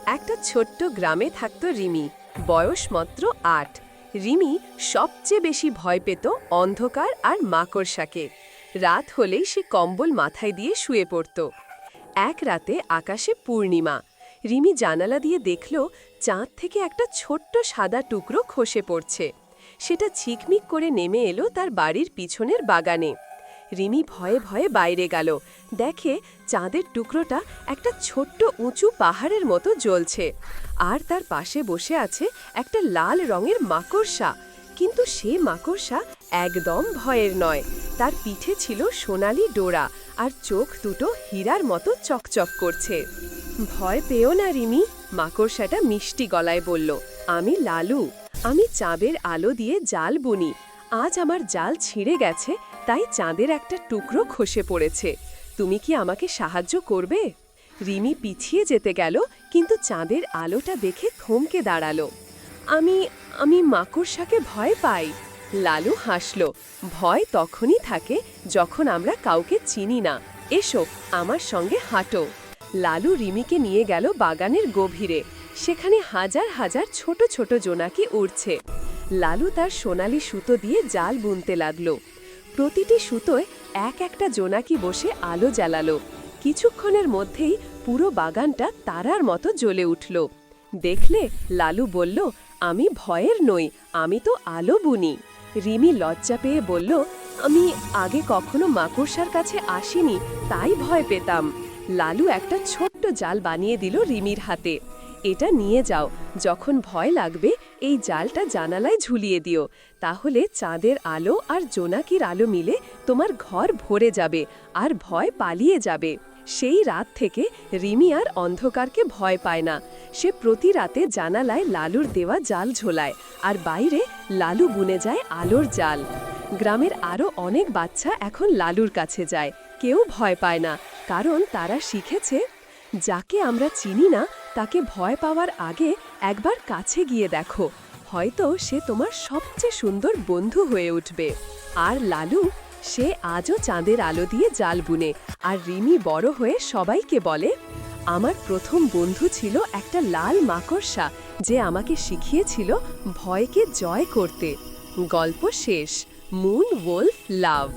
একটা ছোট্ট গ্রামে থাকত রিমি। বয়স মাত্র ৮। রিমি সবচেয়ে বেশি ভয় পেত অন্ধকার আর মাকড়সাকে। রাত হলেই সে কম্বল মাথায় দিয়ে শুয়ে পড়ত। এক রাতে আকাশে পূর্ণিমা। রিমি জানালা দিয়ে দেখল চাঁদ থেকে একটা ছোট্ট সাদা টুকরো খসে পড়ছে। সেটা ঝিকমিক করে নেমে এলো তার বাড়ির পিছনের বাগানে। রিমি ভয়ে ভয়ে বাইরে গেল, দেখে চাঁদের টুকরোটা একটা ছোট্ট উঁচু পাহাড়ের মতো জ্বলছে, আর তার পাশে বসে আছে একটা লাল রঙের মাকড়সা। কিন্তু সে মাকড়সা একদম ভয়ের নয়। তার পিঠে ছিল সোনালি ডোরা, আর চোখ দুটো হীরার মতো চকচক করছে। ভয় পেও না রিমি, মাকড়সাটা মিষ্টি গলায় বলল। আমি লালু, আমি চাঁদের আলো দিয়ে জাল বুনি। আজ আমার জাল ছিঁড়ে গেছে, তাই চাঁদের একটা টুকরো খসে পড়েছে। তুমি কি আমাকে সাহায্য করবে? রিমি পিছিয়ে যেতে গেল, কিন্তু চাঁদের আলোটা দেখে থমকে দাঁড়ালো। আমি আমি মাকড়সাকে ভয় পাই। লালু হাসল। ভয় তখনই থাকে যখন আমরা কাউকে চিনি না। এসো, আমার সঙ্গে হাঁটো। লালু রিমিকে নিয়ে গেল বাগানের গভীরে। সেখানে হাজার হাজার ছোট ছোট জোনাকি উড়ছে। লালু তার সোনালি সুতো দিয়ে জাল বুনতে লাগলো। প্রতিটি সুতোয় এক একটা জোনাকি বসে আলো জ্বালালো। কিছুক্ষণের মধ্যেই পুরো বাগানটা তারার মতো জ্বলে উঠল। দেখলে, লালু বলল, আমি ভয়ের নই, আমি তো আলো বুনি। রিমি লজ্জা পেয়ে বলল, আমি আগে কখনো মাকড়সার কাছে আসিনি, তাই ভয় পেতাম। লালু একটা ছোট্ট জাল বানিয়ে দিল রিমির হাতে। এটা নিয়ে যাও, যখন ভয় লাগবে এই জালটা জানালায় ঝুলিয়ে দিও, তাহলে চাঁদের আলো আর জোনাকির আলো মিলে তোমার ঘর ভরে যাবে আর ভয় পালিয়ে যাবে। সেই রাত থেকে রিমি আর অন্ধকারকে ভয় পায় না। সে প্রতি রাতে জানালায় লালুর দেওয়া জাল ঝোলায়, আর বাইরে লালু বুনে যায় আলোর জাল। গ্রামের আরও অনেক বাচ্চা এখন লালুর কাছে যায়। কেউ ভয় পায় না, কারণ তারা শিখেছে যাকে আমরা চিনি না তাকে ভয় পাওয়ার আগে একবার কাছে গিয়ে দেখো, হয়তো সে তোমার সবচেয়ে সুন্দর বন্ধু হয়ে উঠবে। আর লালু, সে আজও চাঁদের আলো দিয়ে জাল বুনে। আর রিমি বড় হয়ে সবাইকে বলে, আমার প্রথম বন্ধু ছিল একটা লাল মাকড়সা, যে আমাকে শিখিয়েছিল ভয়কে জয় করতে। গল্প শেষ। মুন ওলফ লাভ।